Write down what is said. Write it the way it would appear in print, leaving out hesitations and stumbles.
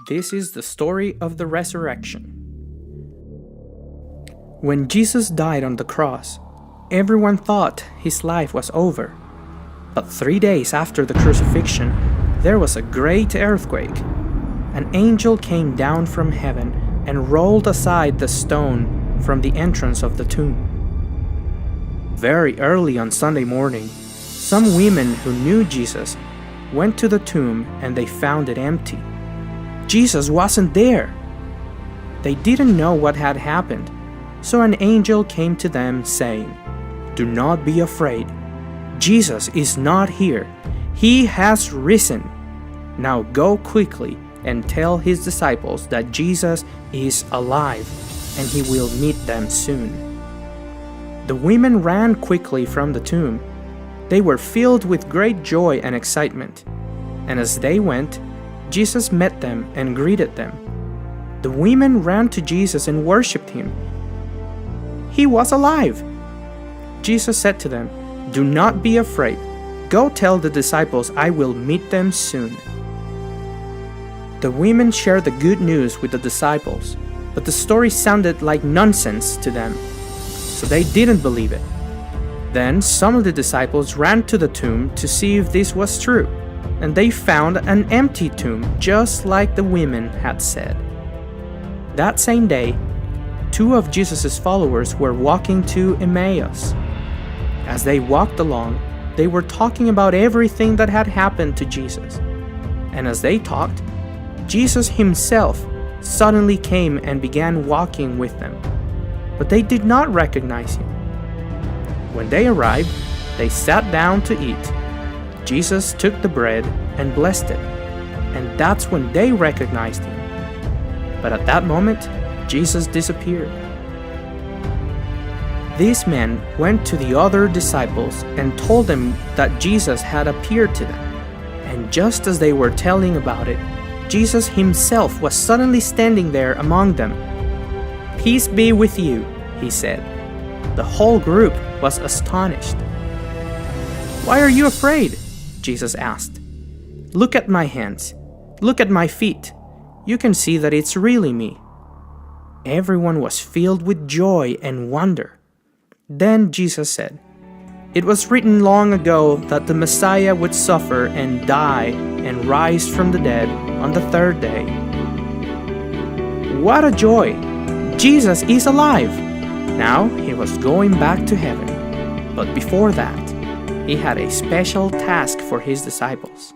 This is the story of the resurrection. When Jesus died on the cross, everyone thought his life was over. But 3 days after the crucifixion, there was a great earthquake. An angel came down from heaven and rolled aside the stone from the entrance of the tomb. Very early on Sunday morning, some women who knew Jesus went to the tomb and they found it empty. Jesus wasn't there. They didn't know what had happened, so an angel came to them saying, "Do not be afraid. Jesus is not here. He has risen. Now go quickly and tell his disciples that Jesus is alive, and he will meet them soon." The women ran quickly from the tomb. They were filled with great joy and excitement. And as they went, Jesus met them and greeted them. The women ran to Jesus and worshipped him. He was alive! Jesus said to them, "Do not be afraid. Go tell the disciples I will meet them soon." The women shared the good news with the disciples, but the story sounded like nonsense to them, so they didn't believe it. Then some of the disciples ran to the tomb to see if this was true, and they found an empty tomb just like the women had said. That same day, 2 of Jesus' followers were walking to Emmaus. As they walked along, they were talking about everything that had happened to Jesus. And as they talked, Jesus himself suddenly came and began walking with them, but they did not recognize him. When they arrived, they sat down to eat. Jesus took the bread and blessed it, and that's when they recognized him. But at that moment, Jesus disappeared. These men went to the other disciples and told them that Jesus had appeared to them. And just as they were telling about it, Jesus himself was suddenly standing there among them. "Peace be with you," he said. The whole group was astonished. "Why are you afraid?" Jesus asked. "Look at my hands. Look at my feet. You can see that it's really me." Everyone was filled with joy and wonder. Then Jesus said, "It was written long ago that the Messiah would suffer and die and rise from the dead on the 3rd day." What a joy! Jesus is alive! Now he was going back to heaven. But before that, he had a special task for his disciples.